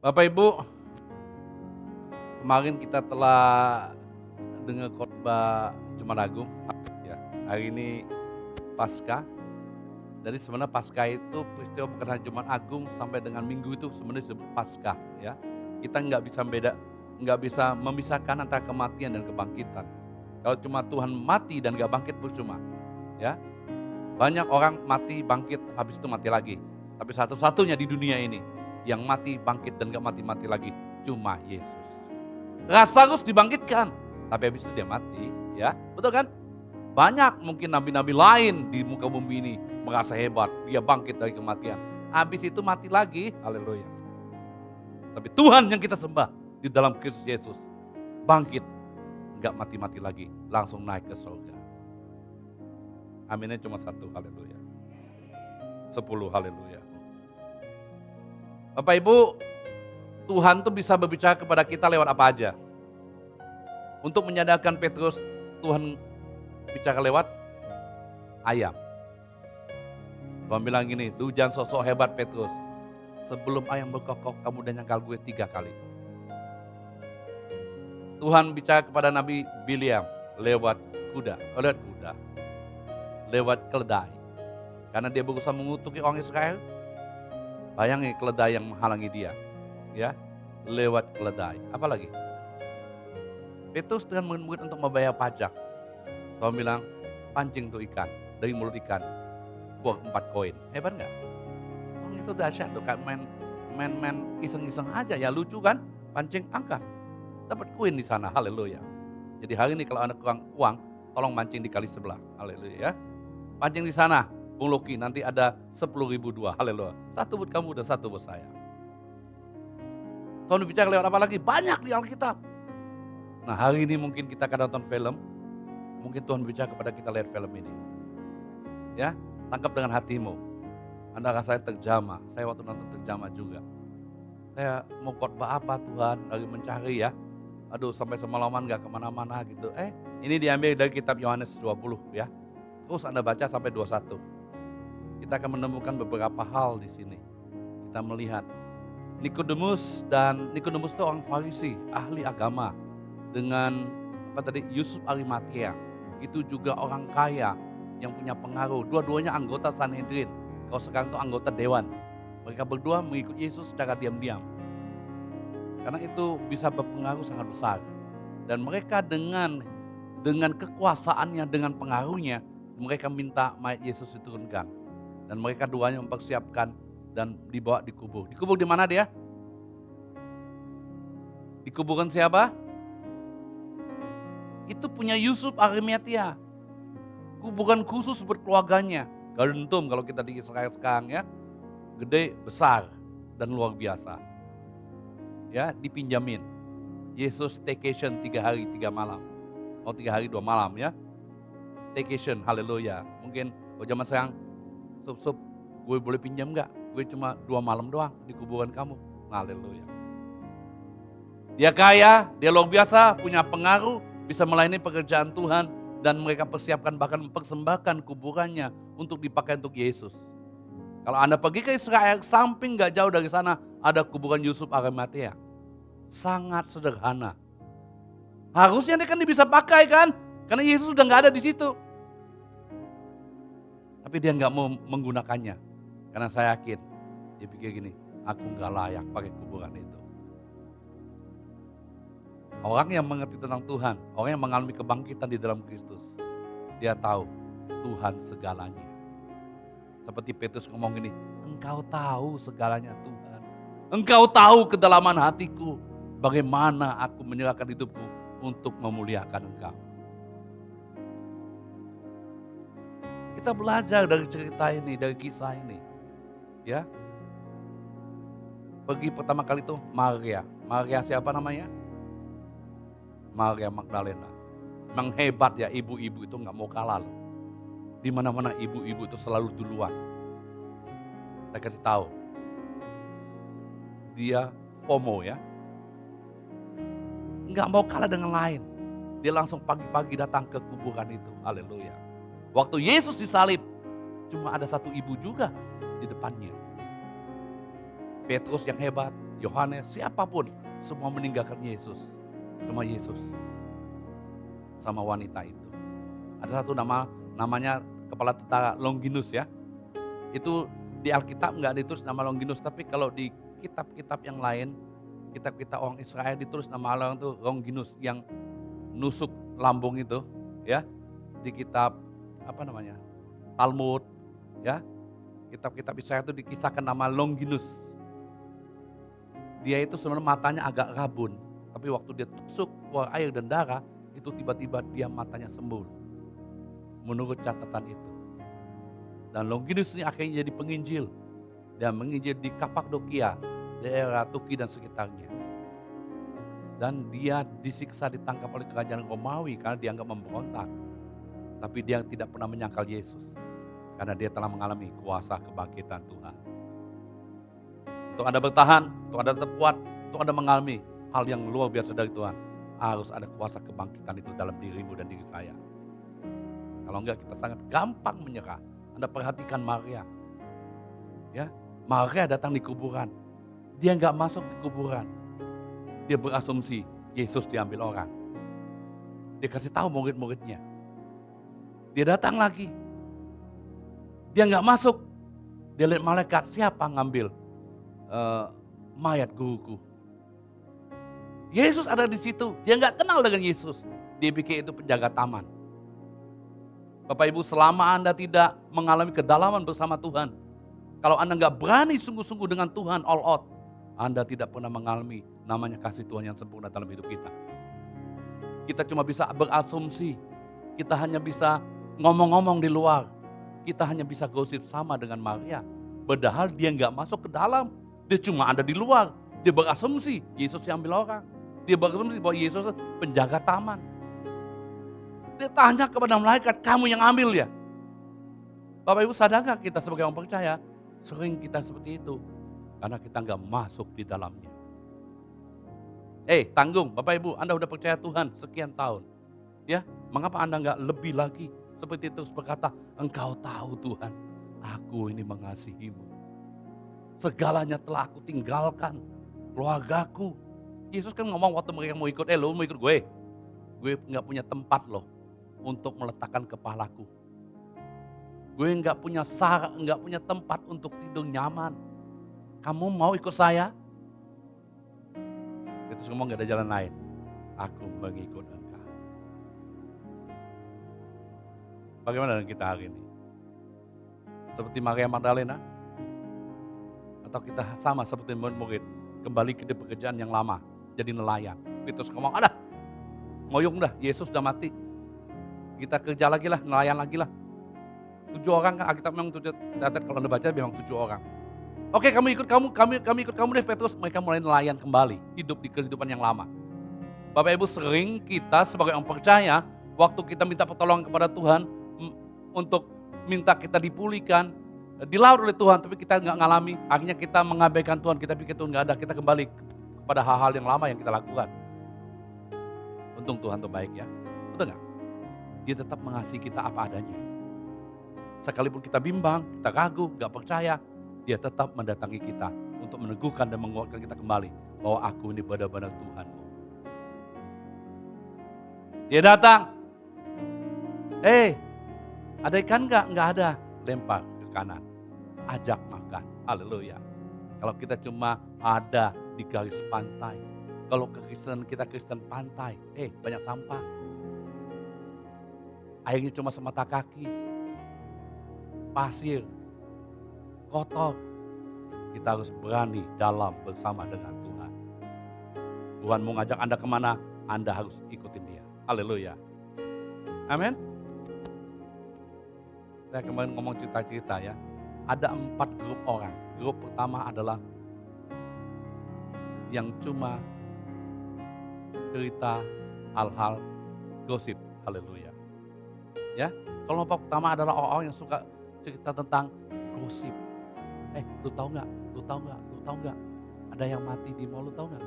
Bapak Ibu, kemarin kita telah dengar khotbah Jumat Agung. Ya, hari ini Paskah. Jadi sebenarnya Paskah itu peristiwa bukan hanya Jumat Agung sampai dengan Minggu itu sebenarnya disebut Paskah. Ya, kita nggak bisa memisahkan antara kematian dan kebangkitan. Kalau cuma Tuhan mati dan nggak bangkit percuma. Ya, banyak orang mati bangkit habis itu mati lagi. Tapi satu-satunya di dunia ini yang mati bangkit dan gak mati-mati lagi cuma Yesus. Lazarus dibangkitkan, tapi habis itu dia mati, ya betul kan? Banyak mungkin nabi-nabi lain di muka bumi ini merasa hebat, dia bangkit dari kematian. Habis itu mati lagi, haleluya. Tapi Tuhan yang kita sembah di dalam Kristus Yesus bangkit, gak mati-mati lagi, langsung naik ke surga. Aminnya cuma satu, haleluya. 10, haleluya. Bapak Ibu, Tuhan tuh bisa berbicara kepada kita lewat apa aja. Untuk menyadarkan Petrus, Tuhan bicara lewat ayam. Tuhan bilang gini, lu jangan sosok hebat Petrus. Sebelum ayam berkokok, kamu udah nyangkal gue 3 kali. Tuhan bicara kepada Nabi Bileam lewat kuda, lewat keledai. Karena dia berusaha mengutuki orang Israel. Bayangin keledai yang menghalangi dia, ya, lewat keledai. Apalagi? Petrus dengan murid-murid untuk membayar pajak. Tuhan bilang, pancing tuh ikan, dari mulut ikan, buang 4 koin. Hebat nggak? Oh, itu dahsyat tuh, kayak main iseng-iseng aja, ya lucu kan? Pancing angkat, dapat koin di sana, haleluya. Jadi hari ini kalau Anda kurang uang, tolong mancing di kali sebelah, haleluya ya. Pancing di sana. Bung Loki, nanti ada 10.000 dua, haleluya. 1 buat kamu dan 1 buat saya. Tuhan bicara lewat apa lagi? Banyak di Alkitab. Nah hari ini mungkin kita akan nonton film, mungkin Tuhan bicara kepada kita lewat film ini. Ya, tangkap dengan hatimu. Anda rasanya terjamah, saya waktu nonton terjamah juga. Saya mau khotbah apa Tuhan, lagi mencari ya. Aduh sampai semalaman gak kemana-mana gitu. Ini diambil dari kitab Yohanes 20 ya. Terus Anda baca sampai 21. Kita akan menemukan beberapa hal di sini. Kita melihat Nikodemus itu orang Farisi, ahli agama. Dengan Yusuf Arimatea, itu juga orang kaya yang punya pengaruh. Dua-duanya anggota Sanhedrin. Kalau sekarang itu anggota dewan. Mereka berdua mengikuti Yesus secara diam-diam. Karena itu bisa berpengaruh sangat besar. Dan mereka dengan kekuasaannya, dengan pengaruhnya, mereka minta mayat Yesus diturunkan. Dan mereka duanya mempersiapkan dan dibawa dikubur. Dikubur di mana dia? Dikuburkan siapa? Itu punya Yusuf Arimatea. Kuburan khusus buat keluarganya. Garentum kalau kita di Israel sekarang ya. Gede, besar, dan luar biasa. Ya, dipinjamin. Yesus staycation 3 hari 3 malam. 3 hari 2 malam ya. Staycation, haleluya. Mungkin kalau zaman sekarang, sup, gue boleh pinjam gak? Gue cuma 2 malam doang di kuburan kamu. Haleluya. Dia kaya, dia luar biasa, punya pengaruh, bisa melayani pekerjaan Tuhan. Dan mereka persiapkan bahkan mempersembahkan kuburannya untuk dipakai untuk Yesus. Kalau Anda pergi ke Israel, samping gak jauh dari sana ada kuburan Yusuf Arimatea. Sangat sederhana. Harusnya dia kan bisa pakai kan? Karena Yesus sudah gak ada di situ. Tapi dia gak mau menggunakannya. Karena saya yakin, dia pikir gini, aku gak layak pakai kuburan itu. Orang yang mengerti tentang Tuhan, orang yang mengalami kebangkitan di dalam Kristus, dia tahu Tuhan segalanya. Seperti Petrus ngomong gini, engkau tahu segalanya Tuhan. Engkau tahu kedalaman hatiku, bagaimana aku menyerahkan hidupku untuk memuliakan engkau. Kita belajar dari cerita ini, dari kisah ini. Ya. Pergi pertama kali itu Maria. Maria siapa namanya? Maria Magdalena. Memang hebat ya, ibu-ibu itu gak mau kalah loh. Di mana-mana ibu-ibu itu selalu duluan. Saya kasih tahu. Dia FOMO ya. Gak mau kalah dengan lain. Dia langsung pagi-pagi datang ke kuburan itu. Haleluya. Waktu Yesus disalib, cuma ada 1 ibu juga di depannya. Petrus yang hebat, Yohanes, siapapun, semua meninggalkan Yesus. Cuma Yesus sama wanita itu. Ada satu namanya kepala tentara Longinus ya. Itu di Alkitab nggak ditulis nama Longinus, tapi kalau di kitab-kitab yang lain, kitab-kitab orang Israel ditulis nama orang itu Longinus yang nusuk lambung itu, ya. Di kitab Talmud, ya. Kitab-kitab Israel itu dikisahkan nama Longinus. Dia itu sebenarnya matanya agak rabun, tapi waktu dia tusuk keluar air dan darah, itu tiba-tiba dia matanya sembuh. Menurut catatan itu. Dan Longinus ini akhirnya jadi penginjil. Dan menginjil di Kapadokia, daerah Turki dan sekitarnya. Dan dia disiksa, ditangkap oleh kerajaan Romawi karena dianggap memberontak. Tapi dia tidak pernah menyangkal Yesus. Karena dia telah mengalami kuasa kebangkitan Tuhan. Untuk Anda bertahan, untuk Anda tetap kuat, untuk Anda mengalami hal yang luar biasa dari Tuhan, harus ada kuasa kebangkitan itu dalam dirimu dan diri saya. Kalau enggak, kita sangat gampang menyerah. Anda perhatikan Maria. Ya, Maria datang di kuburan. Dia enggak masuk di kuburan. Dia berasumsi Yesus diambil orang. Dia kasih tahu murid-muridnya. Dia datang lagi. Dia enggak masuk. Dia lihat malaikat, siapa ngambil mayat guruku. Yesus ada di situ. Dia enggak kenal dengan Yesus. Dia pikir itu penjaga taman. Bapak Ibu, selama Anda tidak mengalami kedalaman bersama Tuhan, kalau Anda enggak berani sungguh-sungguh dengan Tuhan all out, Anda tidak pernah mengalami namanya kasih Tuhan yang sempurna dalam hidup kita. Kita cuma bisa berasumsi, kita hanya bisa ngomong-ngomong di luar, kita hanya bisa gosip sama dengan Maria. Padahal dia enggak masuk ke dalam, dia cuma ada di luar. Dia berasumsi Yesus yang ambil orang. Dia berasumsi bahwa Yesus penjaga taman. Dia tanya kepada malaikat, kamu yang ambil ya? Bapak Ibu, sadar gak kita sebagai orang percaya, sering kita seperti itu. Karena kita gak masuk di dalamnya. Tanggung, Bapak Ibu, Anda udah percaya Tuhan sekian tahun. Ya, mengapa Anda gak lebih lagi seperti itu berkata, engkau tahu Tuhan, aku ini mengasihimu. Segalanya telah aku tinggalkan, keluargaku. Yesus kan ngomong waktu mereka mau ikut, lo mau ikut gue? Gue gak punya tempat loh untuk meletakkan kepalaku. Gue nggak punya tempat untuk tidur nyaman. Kamu mau ikut saya? Yesus ngomong gak ada jalan lain. Aku mengikut engkau. Bagaimana dengan kita hari ini? Seperti Maria Magdalena? Atau kita sama seperti murid-murid, kembali ke pekerjaan yang lama, jadi nelayan. Yesus ngomong, ngoyong dah, Yesus udah mati. Kita kerja lagi lah, nelayan lagi lah. 7 orang kan, Alkitab memang kalau Anda baca memang 7 orang. Oke, kami ikut kamu deh Petrus. Mereka mulai nelayan kembali, hidup di kehidupan yang lama. Bapak Ibu, sering kita sebagai orang percaya, waktu kita minta pertolongan kepada Tuhan, untuk minta kita dipulihkan, dilaut oleh Tuhan, tapi kita nggak ngalami, akhirnya kita mengabaikan Tuhan, kita pikir Tuhan nggak ada, kita kembali kepada hal-hal yang lama yang kita lakukan. Untung Tuhan itu baik ya, betul nggak? Dia tetap mengasihi kita apa adanya. Sekalipun kita bimbang, kita ragu, gak percaya, dia tetap mendatangi kita untuk meneguhkan dan menguatkan kita kembali bahwa aku ini benar-benar Tuhanmu. Dia datang, ada ikan gak? Gak ada. Lempar ke kanan, ajak makan. Haleluya. Kalau kita cuma ada di garis pantai, kalau kekristenan kita Kristen pantai, banyak sampah. Airnya cuma semata kaki, pasir, kotor. Kita harus berani dalam bersama dengan Tuhan. Tuhan mau ngajak Anda kemana, Anda harus ikutin dia. Haleluya. Amin. Saya kemarin ngomong cerita-cerita ya. Ada 4 grup orang. Grup pertama adalah yang cuma cerita hal-hal gosip. Haleluya. Ya, kelompok pertama adalah orang-orang yang suka cerita tentang gosip. Lu tahu nggak? Lu tahu nggak? Lu tahu nggak? Ada yang mati di mall, lu tahu nggak?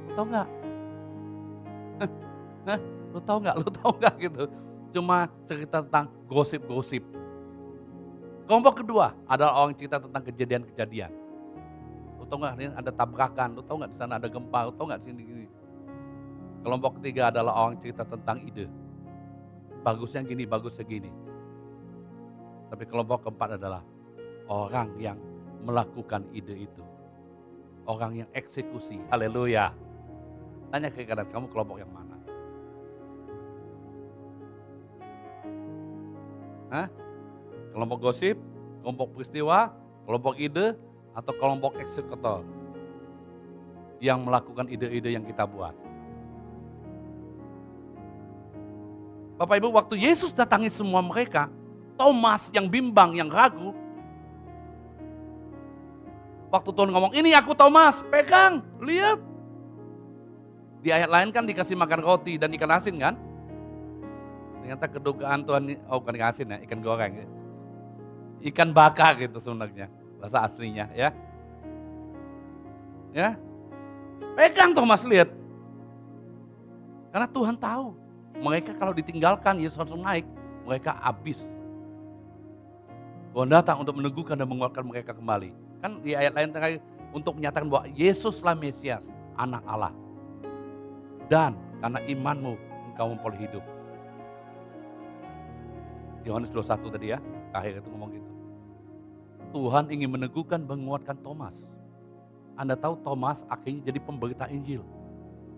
Lu tahu nggak? Lu tahu nggak? Lu tahu nggak gitu? Cuma cerita tentang gosip-gosip. Kelompok kedua adalah orang cerita tentang kejadian-kejadian. Lu Lo tau nggak ini ada tabrakan, lo tau nggak di sana ada gempa, lo tau nggak di sini gini. Kelompok ketiga adalah orang cerita tentang ide. Bagusnya gini, bagusnya gini. Tapi kelompok keempat adalah orang yang melakukan ide itu. Orang yang eksekusi. Haleluya. Tanya ke kanan, kamu kelompok yang mana? Hah? Kelompok gosip, kelompok peristiwa, kelompok ide, atau kelompok eksekutor yang melakukan ide-ide yang kita buat. Bapak Ibu, waktu Yesus datangi semua mereka, Thomas yang bimbang, yang ragu, waktu Tuhan ngomong, ini aku Thomas, pegang, lihat. Di ayat lain kan dikasih makan roti dan ikan asin kan? Ternyata kedugaan Tuhan, bukan ikan asin ya, ikan goreng. Ikan bakar gitu sebenarnya, bahasa aslinya ya. Ya, pegang Thomas, lihat. Karena Tuhan tahu, mereka kalau ditinggalkan, Yesus langsung naik, mereka habis. Tuhan datang untuk meneguhkan dan menguatkan mereka kembali. Kan di ayat lain terakhir, untuk menyatakan bahwa Yesuslah Mesias, anak Allah. Dan karena imanmu, engkau memperoleh hidup. Yohanes 21 tadi ya, akhir itu ngomong gitu. Tuhan ingin meneguhkan, menguatkan Thomas. Anda tahu Thomas akhirnya jadi pemberita Injil.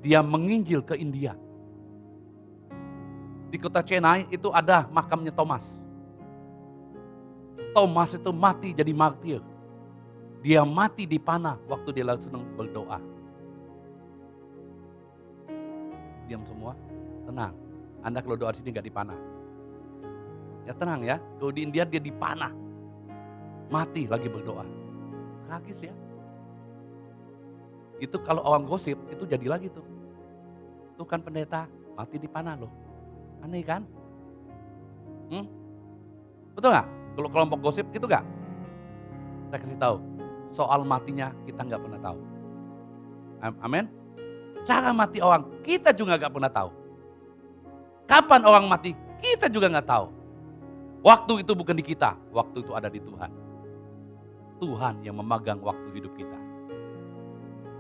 Dia menginjil ke India. Di kota Chennai itu ada makamnya Thomas. Thomas itu mati jadi martir. Dia mati di panah waktu dia lagi sedang berdoa. Diam semua, tenang. Anda kalau doa di sini gak dipanah. Ya tenang ya, kalau di India dia dipanah. Mati lagi berdoa. Tragis ya. Itu kalau orang gosip, itu jadi lagi tuh. Tuh kan pendeta, mati di panah loh. Aneh kan? Betul gak? Kalau kelompok gosip gitu gak? Saya kasih tahu, soal matinya kita gak pernah tahu. Amin? Cara mati orang, kita juga gak pernah tahu. Kapan orang mati, kita juga gak tahu. Waktu itu bukan di kita, waktu itu ada di Tuhan. Tuhan yang memegang waktu hidup kita.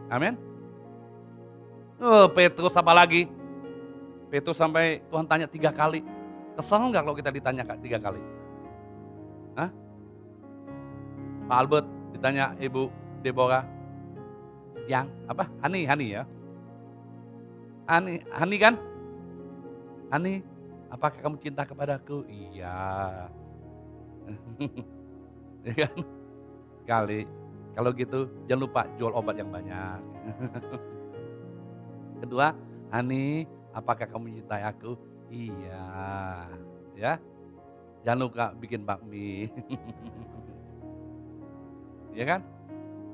Amin. Petrus apa lagi? Petrus sampai Tuhan tanya 3 kali. Kesel nggak kalau kita ditanya 3 kali? Hah? Pak Albert ditanya Ibu Deborah. Yang apa? Hani ya. Hani kan? Hani, apakah kamu cinta kepadaku? Iya. Ya kan? Sekali. Kalau gitu jangan lupa jual obat yang banyak. Kedua, Hani, apakah kamu mencintai aku? Iya. Ya. Jangan lupa bikin bakmi. Ya kan?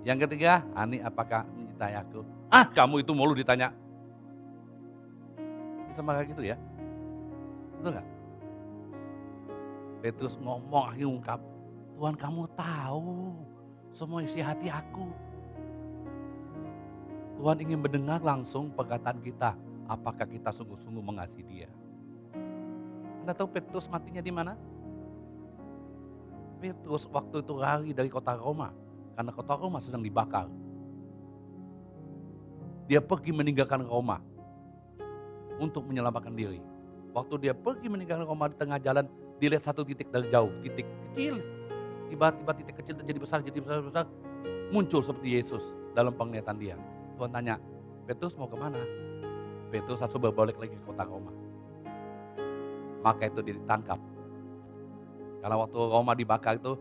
Yang ketiga, Hani, apakah mencintai aku? Kamu itu mulu ditanya. Sama kayak gitu ya. Betul gak? Petrus ngomong, akhirnya ungkap, Tuhan kamu tahu semua isi hati aku. Tuhan ingin mendengar langsung perkataan kita, apakah kita sungguh-sungguh mengasihi Dia. Anda tahu Petrus matinya di mana? Petrus waktu itu lari dari kota Roma, karena kota Roma sedang dibakar. Dia pergi meninggalkan Roma untuk menyelamatkan diri. Waktu dia pergi meninggalkan Roma di tengah jalan, dia lihat satu titik dari jauh, titik kecil. Tiba-tiba titik kecil jadi besar, muncul seperti Yesus dalam penglihatan dia. Tuhan tanya, Petrus mau kemana? Petrus langsung berbalik lagi ke kota Roma. Maka itu dia ditangkap. Karena waktu Roma dibakar itu,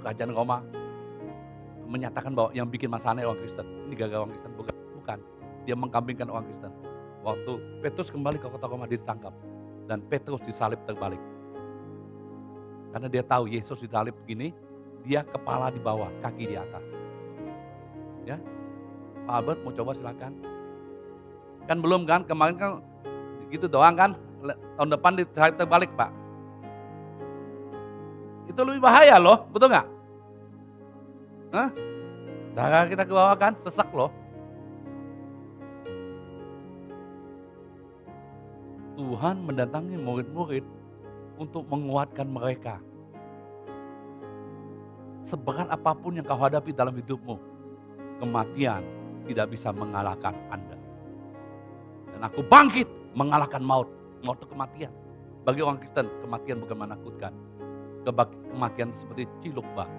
kerajaan Roma menyatakan bahwa yang bikin masalahnya orang Kristen. Ini gagal orang Kristen, bukan. Dia mengkambingkan orang Kristen. Waktu Petrus kembali ke kota Roma, dia ditangkap. Dan Petrus disalib terbalik. Karena dia tahu Yesus disalib begini, dia kepala di bawah, kaki di atas. Ya, Pak Albert mau coba silakan. Kan belum kan, kemarin kan gitu doang kan, tahun depan disalib terbalik Pak. Itu lebih bahaya loh, betul nggak? Darah kita ke bawah kan, sesak loh. Tuhan mendatangi murid-murid untuk menguatkan mereka. Seberat apapun yang kau hadapi dalam hidupmu, kematian tidak bisa mengalahkan Anda. Dan aku bangkit mengalahkan maut. Maut itu kematian. Bagi orang Kristen, kematian bukan menakutkan. Kematian itu seperti ciluk bah.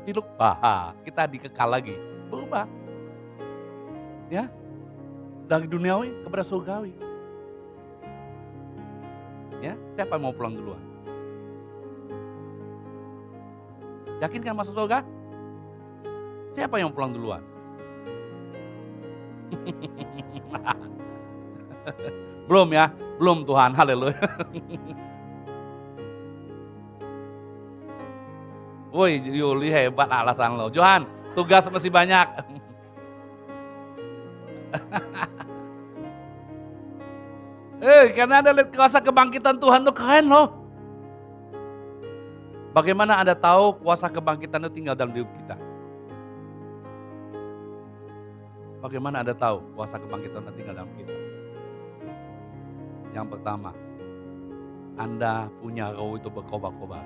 Ciluk bah, kita dikekal lagi. Berubah. Ya, dari duniawi kepada surgawi. Ya, siapa yang mau pulang duluan? Yakin kan masuk surga? Siapa yang pulang duluan? Belum ya, belum Tuhan, haleluya. Woi Yuli hebat alasan lo. Johan, tugas masih banyak. Karena ada lihat kuasa kebangkitan Tuhan tuh keren loh. Bagaimana Anda tahu kuasa kebangkitan itu tinggal dalam hidup kita? Bagaimana Anda tahu kuasa kebangkitan itu tinggal dalam kita? Yang pertama, Anda punya roh itu berkobar-kobar.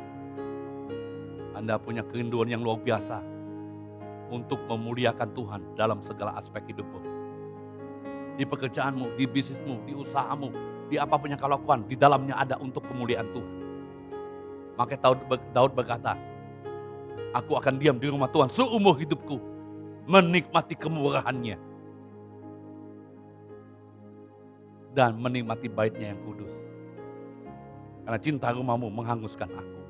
Anda punya kerinduan yang luar biasa untuk memuliakan Tuhan dalam segala aspek hidupmu. Di pekerjaanmu, di bisnismu, di usahamu, di apapun yang kau lakukan, di dalamnya ada untuk kemuliaan Tuhan. Makanya Daud berkata, aku akan diam di rumah Tuhan seumur hidupku, menikmati kemurahannya dan menikmati baitnya yang kudus. Karena cinta rumahmu menghanguskan aku.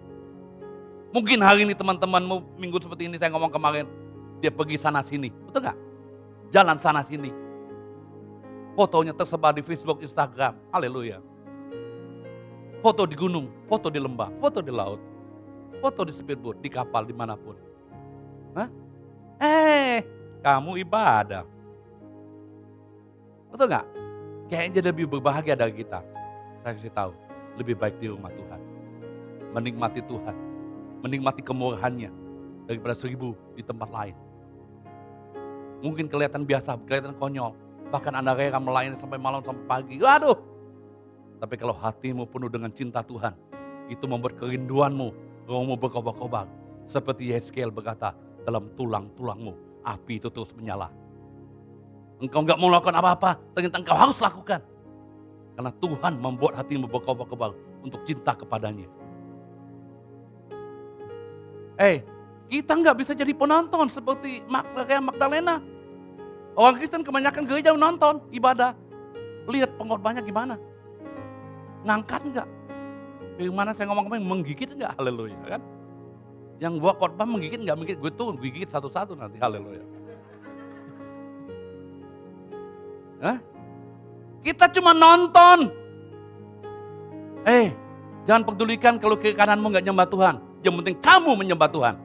Mungkin hari ini teman-temanmu minggu seperti ini saya ngomong kemarin, dia pergi sana sini, betul gak? Jalan sana sini. Fotonya tersebar di Facebook, Instagram, haleluya. Foto di gunung, foto di lembah, foto di laut, foto di speedboat, di kapal, dimanapun. Hah? Kamu ibadah. Betul gak? Kayaknya lebih berbahagia dari kita. Saya kasih tahu, lebih baik di rumah Tuhan. Menikmati Tuhan, menikmati kemurahannya daripada 1000 di tempat lain. Mungkin kelihatan biasa, kelihatan konyol. Bahkan Anda rela melayani sampai malam, sampai pagi. Waduh. Tapi kalau hatimu penuh dengan cinta Tuhan, itu membuat kerinduanmu, rohmu berkobar-kobar. Seperti Yeskiel berkata, dalam tulang-tulangmu api itu terus menyala. Engkau enggak mau lakukan apa-apa, ternyata engkau harus lakukan. Karena Tuhan membuat hatimu berkobar-kobar untuk cinta kepadanya. Kita enggak bisa jadi penonton seperti kayak Magdalena. Orang Kristen kebanyakan gereja menonton, ibadah. Lihat pengkhotbahnya gimana. Ngangkat enggak? Bagaimana saya ngomong kemarin, menggigit enggak? Haleluya kan? Yang gua khotbah menggigit enggak? Menggigit, gue tuh gigit satu-satu nanti, haleluya. Hah? Kita cuma nonton. Jangan pedulikan kalau kiri kananmu enggak nyembah Tuhan. Yang penting kamu menyembah Tuhan.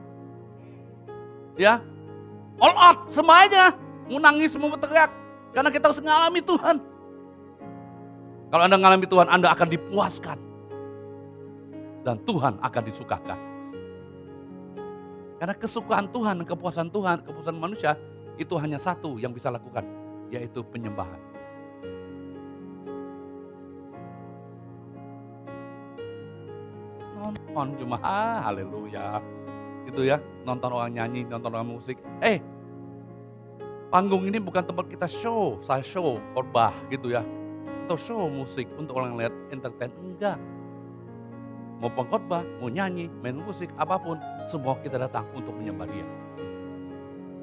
Ya, all out, semuanya. Mau nangis, mau berteriak. Karena kita harus mengalami Tuhan. Kalau Anda mengalami Tuhan, Anda akan dipuaskan. Dan Tuhan akan disukakan. Karena kesukaan Tuhan, kepuasan Tuhan, kepuasan manusia, itu hanya satu yang bisa lakukan, yaitu penyembahan. Nonton cuma, haleluya. Gitu ya, nonton orang nyanyi, nonton orang musik. Panggung ini bukan tempat kita show, saya show, khotbah gitu ya. Atau show musik untuk orang lihat entertain, enggak. Mau pengkhotbah, mau nyanyi, main musik, apapun, semua kita datang untuk menyembah Dia.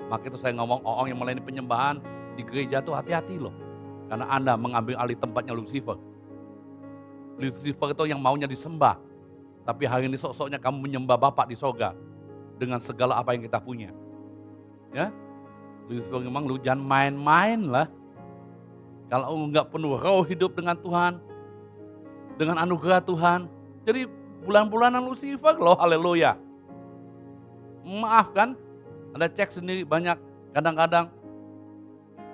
Maka itu saya ngomong orang yang melayani penyembahan di gereja itu hati-hati loh. Karena Anda mengambil alih tempatnya Lucifer. Lucifer itu yang maunya disembah. Tapi hari ini sok-soknya kamu menyembah Bapa di sorga dengan segala apa yang kita punya. Ya, Lucifer memang lu jangan main-main lah. Kalau enggak penuh roh hidup dengan Tuhan, dengan anugerah Tuhan, jadi bulan-bulanan Lucifer loh, haleluya. Maaf kan, Anda cek sendiri banyak, kadang-kadang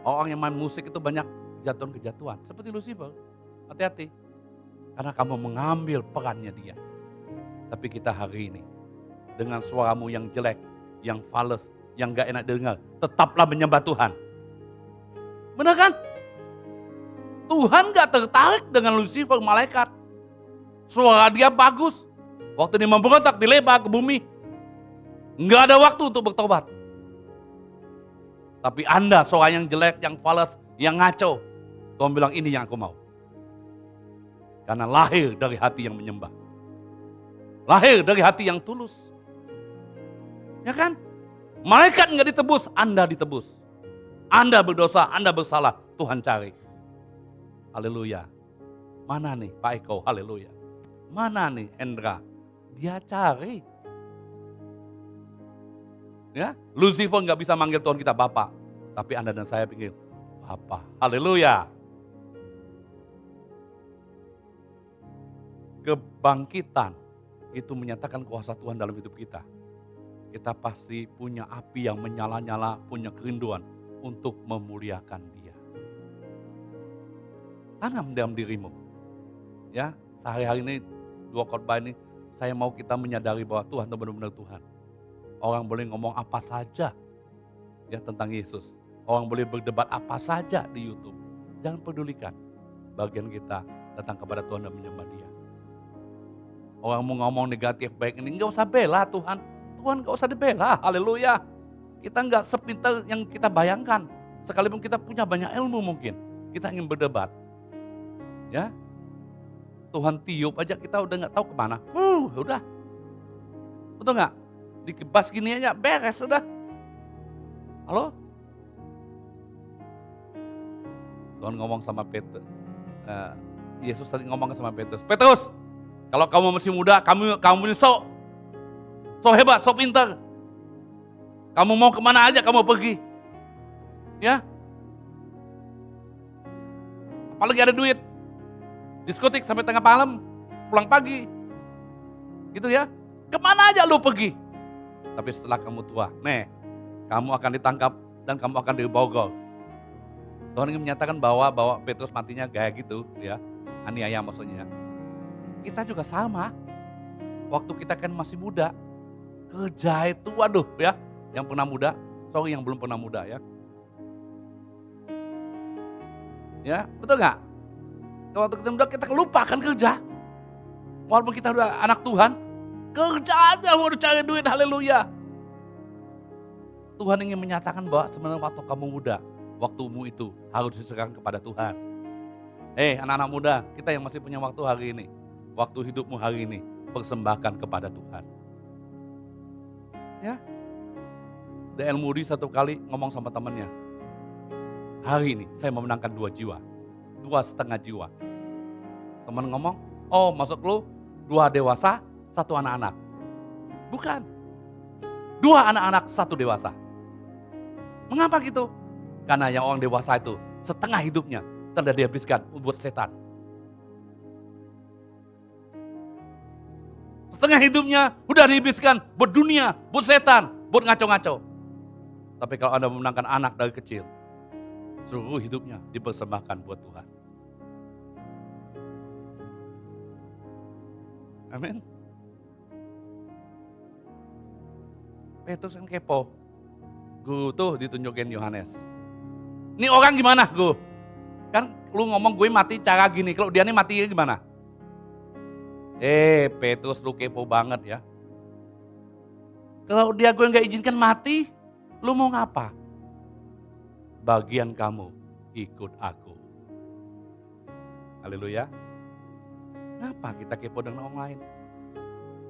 orang yang main musik itu banyak kejatuhan-kejatuhan. Seperti Lucifer, hati-hati. Karena kamu mengambil perannya dia. Tapi kita hari ini, dengan suaramu yang jelek, yang fals, yang gak enak dengar, tetaplah menyembah Tuhan. Benar kan? Tuhan gak tertarik dengan Lucifer malaikat. Suara dia bagus. Waktu dia memberontak dilempar ke bumi. Nggak ada waktu untuk bertobat. Tapi Anda seorang yang jelek, yang fales, yang ngaco. Tuhan bilang ini yang aku mau. Karena lahir dari hati yang menyembah. Lahir dari hati yang tulus. Ya kan? Malaikat nggak ditebus, Anda ditebus. Anda berdosa, Anda bersalah, Tuhan cari. Haleluya. Mana nih Pak Eko? Haleluya. Mana nih Hendra? Dia cari. Ya, Lucifer nggak bisa manggil Tuhan kita Bapak, tapi Anda dan saya panggil Bapak. Haleluya. Kebangkitan itu menyatakan kuasa Tuhan dalam hidup kita. Kita pasti punya api yang menyala-nyala, punya kerinduan untuk memuliakan Dia. Tanam dalam dirimu. Ya, sehari-hari ini, 2 khotbah ini, saya mau kita menyadari bahwa Tuhan itu benar-benar Tuhan. Orang boleh ngomong apa saja ya tentang Yesus. Orang boleh berdebat apa saja di YouTube. Jangan pedulikan. Bagian kita datang kepada Tuhan dan menyembah Dia. Orang mau ngomong negatif baik ini, nggak usah bela Tuhan. Tuhan nggak usah dibela, haleluya. Kita nggak sepintar yang kita bayangkan. Sekalipun kita punya banyak ilmu mungkin. Kita ingin berdebat. Ya, Tuhan tiup aja kita udah nggak tahu kemana. Udah. Betul nggak? Dikebas gini aja, beres udah. Halo? Tuhan ngomong sama Petrus. Yesus tadi ngomong sama Petrus. Petrus, kalau kamu masih muda, kamu ini so hebat, so pintar. Kamu mau kemana aja kamu pergi. Ya. Apalagi ada duit. Diskotik sampai tengah malam, pulang pagi. Gitu ya. Kemana aja lu pergi. Tapi setelah kamu tua, kamu akan ditangkap dan kamu akan dibogol. Tuhan ingin menyatakan bahwa Petrus matinya kayak gitu, ya, aniaya maksudnya. Kita juga sama. Waktu kita kan masih muda, kerja itu, waduh ya, yang pernah muda, sorry yang belum pernah muda ya. Ya, betul nggak? Waktu kita muda kita lupakan kerja. Walaupun kita udah anak Tuhan, kerja aja mau cari duit, haleluya. Tuhan ingin menyatakan bahwa sebenarnya waktu kamu muda, waktumu itu harus diserahkan kepada Tuhan. Anak-anak muda, kita yang masih punya waktu hari ini, waktu hidupmu hari ini, persembahkan kepada Tuhan. Ya, D.L. Moody satu kali ngomong sama temannya, hari ini saya memenangkan 2 jiwa, 2,5 jiwa. Teman ngomong, oh maksud lu 2 dewasa, 1 anak-anak. Bukan. 2 anak-anak, 1 dewasa. Mengapa gitu? Karena yang orang dewasa itu setengah hidupnya telah dihabiskan buat setan. Setengah hidupnya udah dihabiskan buat dunia, buat setan, buat ngaco-ngaco. Tapi kalau Anda memenangkan anak dari kecil, seluruh hidupnya dipersembahkan buat Tuhan. Amin. Petrus kan kepo. Guru tuh ditunjukin Yohanes. Ini orang gimana, Guru? Kan lu ngomong gue mati cara gini, kalau dia nih mati gimana? Petrus lu kepo banget ya. Kalau dia gue gak izinkan mati, lu mau ngapa? Bagian kamu ikut aku. Haleluya. Kenapa kita kepo dengan orang lain?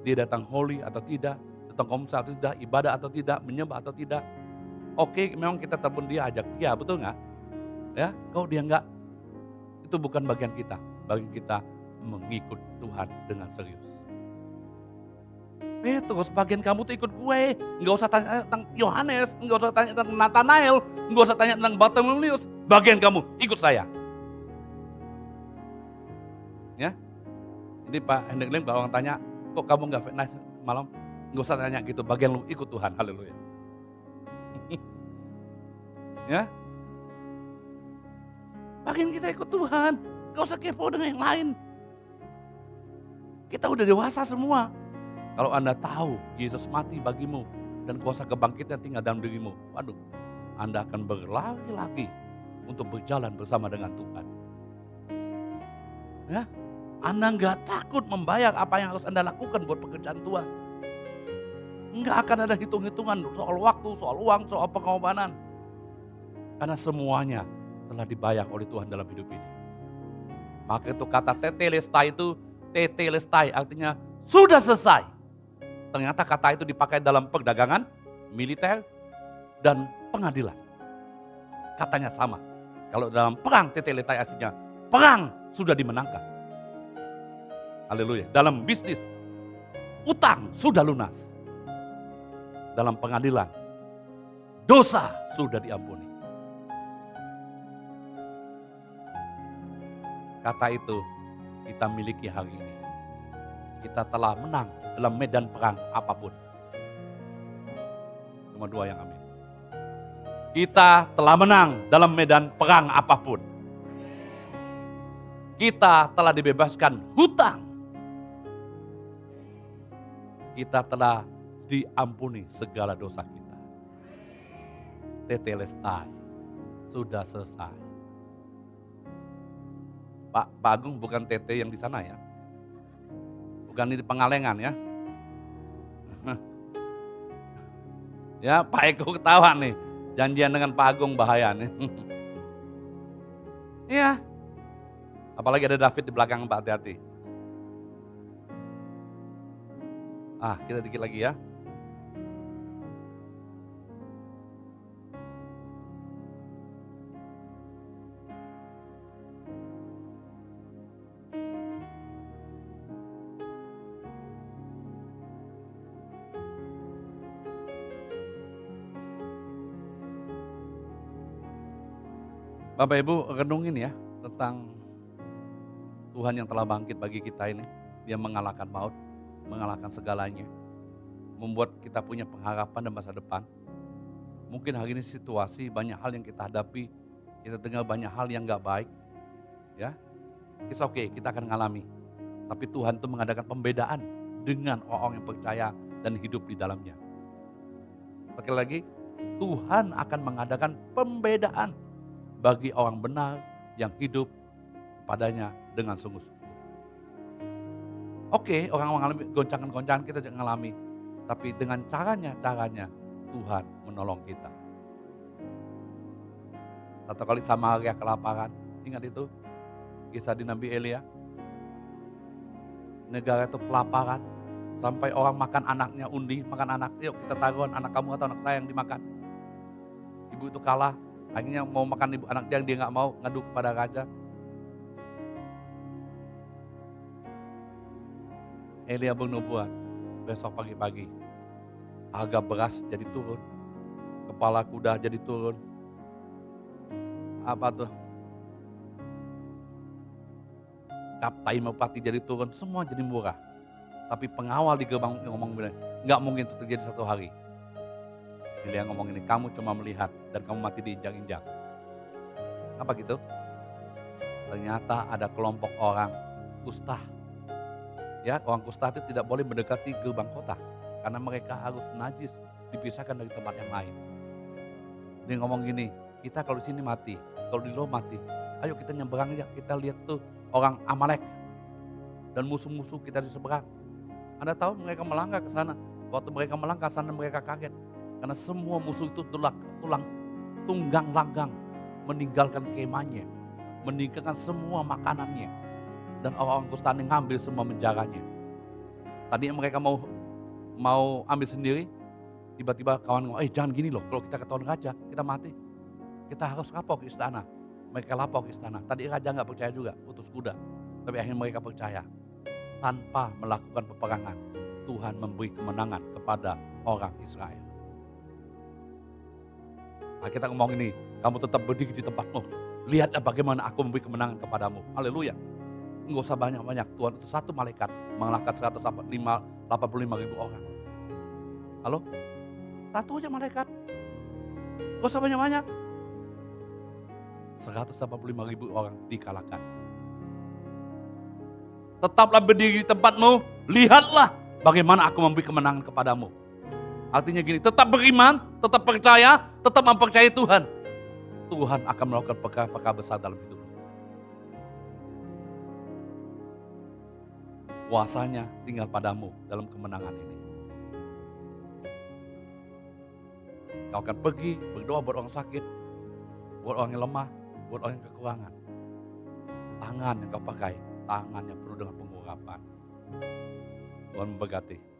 Dia datang holy atau tidak? Datang komsel atau tidak, ibadah atau tidak, menyembah atau tidak. Oke, memang kita telepon dia, ajak dia, betul nggak? Ya, kalau dia nggak, itu bukan bagian kita. Bagian kita mengikut Tuhan dengan serius. Terus bagian kamu tuh ikut gue, nggak usah tanya tentang Yohanes, nggak usah tanya tentang Nathanael, nggak usah tanya tentang Bartolomeus. Bagian kamu ikut saya. Ya, jadi Pak Hendrik Lim kalau orang tanya, kok kamu nggak fitness malam? Nggak usah tanya gitu, bagian lu ikut Tuhan, haleluya. Ya, bagian kita ikut Tuhan, nggak usah kepo dengan yang lain. Kita udah dewasa semua. Kalau Anda tahu Yesus mati bagimu dan kuasa kebangkitan tinggal dalam dirimu, waduh, Anda akan berlari-lari untuk berjalan bersama dengan Tuhan. Ya, Anda nggak takut membayar apa yang harus Anda lakukan buat pekerjaan Tuhan. Enggak akan ada hitung-hitungan soal waktu, soal uang, soal pengorbanan. Karena semuanya telah dibayar oleh Tuhan dalam hidup ini. Maka itu kata tetelestai itu, tetelestai artinya sudah selesai. Ternyata kata itu dipakai dalam perdagangan, militer, dan pengadilan. Katanya sama. Kalau dalam perang tetelestai aslinya, perang sudah dimenangkan. Haleluya. Dalam bisnis, utang sudah lunas. Dalam pengadilan, dosa sudah diampuni. Kata itu kita miliki hari ini. Kita telah menang dalam medan perang apapun. Nomor 2 yang amin. Kita telah menang dalam medan perang apapun. Kita telah dibebaskan hutang. Kita telah diampuni segala dosa kita. Tetelestai, sudah selesai. Pak Agung bukan tete yang di sana ya. Bukan di Pengalengan ya. Ya Pak Eko ketawa nih. Janjian dengan Pak Agung bahaya nih. Iya. Apalagi ada David di belakang Pak, hati-hati. Kita dikit lagi ya. Bapak Ibu renungin ya tentang Tuhan yang telah bangkit bagi kita ini. Dia mengalahkan maut, mengalahkan segalanya. Membuat kita punya pengharapan dan masa depan. Mungkin hari ini situasi banyak hal yang kita hadapi. Kita dengar banyak hal yang gak baik. Ya, it's okay, kita akan mengalami. Tapi Tuhan itu mengadakan pembedaan dengan orang yang percaya dan hidup di dalamnya. Sekali lagi, Tuhan akan mengadakan pembedaan bagi orang benar yang hidup padanya dengan sungguh-sungguh. Oke, orang mengalami goncangan-goncangan, kita juga mengalami. Tapi dengan caranya Tuhan menolong kita. Satu kali Samaria kelaparan, ingat itu? Kisah di Nabi Elia. Negara itu kelaparan, sampai orang makan anaknya, undi, makan anak. Yuk kita taruhan anak kamu atau anak saya yang dimakan. Ibu itu kalah. Akhirnya mau makan ibu anak dia nggak mau, ngadu kepada raja. Elia bernubuat, besok pagi-pagi harga beras jadi turun, kepala kuda jadi turun. Apa tuh? Kaptai merpati jadi turun, semua jadi murah. Tapi pengawal di gerbang ngomong bilang, nggak mungkin itu terjadi satu hari. Elia ngomong ini, kamu cuma melihat dan kamu mati diinjak-injak. Apa gitu? Ternyata ada kelompok orang kusta. Ya, orang kusta itu tidak boleh mendekati gerbang kota karena mereka harus najis, dipisahkan dari tempat yang lain. Dia ngomong gini, kita kalau di sini mati, kalau di luar mati. Ayo kita nyebrang ya, kita lihat tuh orang Amalek dan musuh-musuh kita di seberang. Anda tahu mereka melangkah ke sana. Waktu mereka melangkah ke sana mereka kaget. Karena semua musuh itu tunggang langgang meninggalkan kemahnya, meninggalkan semua makanannya, dan orang-orang kusta ngambil semua menjaranya. Tadinya mereka mau ambil sendiri, tiba-tiba kawan ngomong, jangan gini loh, kalau kita ketahuan raja, kita mati. Kita harus lapor ke istana. Mereka lapor ke istana. Tadi raja nggak percaya juga, utus kuda. Tapi akhirnya mereka percaya. Tanpa melakukan peperangan, Tuhan memberi kemenangan kepada orang Israel. Nah, kita ngomong ini, kamu tetap berdiri di tempatmu. Lihatlah bagaimana aku memberi kemenangan kepadamu. Haleluya. Enggak usah banyak-banyak. Tuhan itu satu malaikat mengalahkan 185.000 orang. Halo? Satu aja malaikat. Enggak usah banyak-banyak. 185.000 orang dikalahkan. Tetaplah berdiri di tempatmu. Lihatlah bagaimana aku memberi kemenangan kepadamu. Artinya gini, tetap beriman, tetap percaya, tetap mempercayai Tuhan. Tuhan akan melakukan perkara-perkara besar dalam hidupmu. Kuasanya tinggal padamu dalam kemenangan ini. Kau akan pergi berdoa buat orang sakit, buat orang yang lemah, buat orang yang kekurangan. Tangan yang kau pakai, tangan yang penuh dengan pengurapan. Tuhan memberkati.